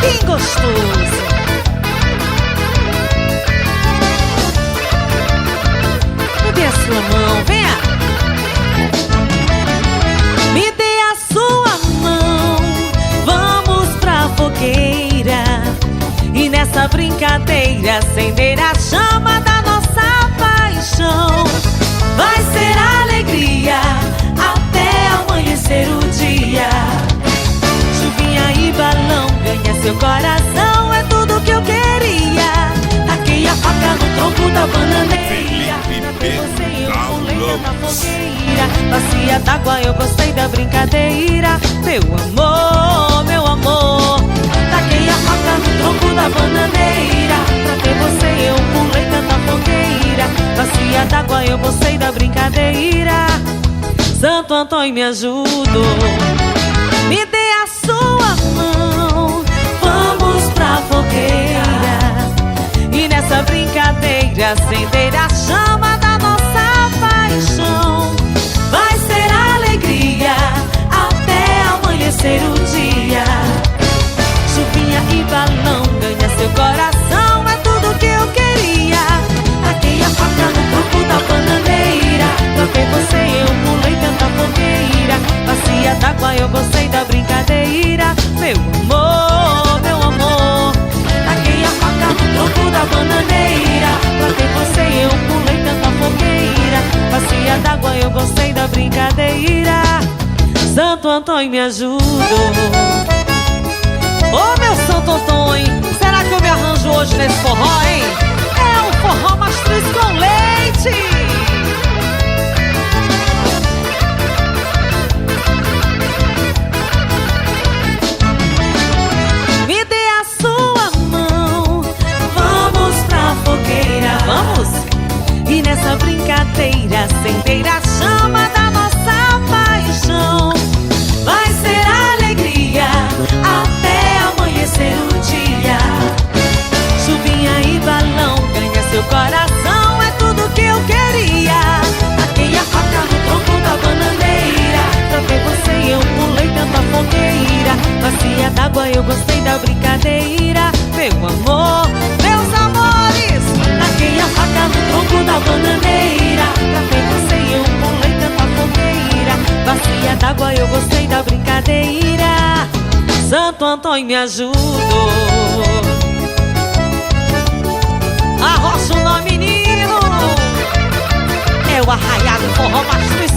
bem gostoso. Me dê a sua mão, venha. Me dê a sua mão, vamos pra fogueira e nessa brincadeira acender a chama da nossa paixão. Vai ser alegria até amanhecer o dia. Chuvinha e balão, ganha seu coração, é tudo que eu queria. Taquei a faca no tronco da bananeira, pra ver você e eu pulei na fogueira. Bacia d'água, eu gostei da brincadeira. Meu amor, meu amor. Taquei a faca no tronco da bananeira, pra ter você eu pulei tanta fogueira. Bacia d'água, eu gostei da brincadeira. Santo Antônio me ajudou. Me dê a sua mão, vamos pra fogueira e nessa brincadeira acender a chama da nossa paixão. Vai ser alegria até amanhecer o dia. Chuvinha e balão, ganha seu coração, é tudo que eu queria. Taquei a faca no tronco da bananeira, pra ver você eu pulei tanta fogueira. Bacia d'água, eu gostei da brincadeira. Meu amor, meu amor. Taquei a faca no tronco da bananeira, pra ver você eu pulei tanta fogueira. Bacia d'água, eu gostei da brincadeira. Santo Antônio me ajudou. Ô meu Santo Antônio, será que eu me arranjo hoje nesse forró, hein? É um forró mastruz com leite. Me dê a sua mão, vamos pra fogueira, vamos. E nessa brincadeira acender a chama da nossa paixão. Vai ser alegria até amanhecer o dia. Chuvinha e balão, ganha seu coração, é tudo que eu queria. Taquei a faca no tronco da bananeira, pra ver você eu pulei tanta fogueira. Bacia d'água, eu gostei da brincadeira. Meu amor, meus amores. Taquei a faca no tronco da bananeira, pra ver você eu pulei tanta fogueira. Bacia d'água, eu gostei da brincadeira. Santo Antônio me ajudou. Arrocha o nome, menino. É o arraiado forró mastruz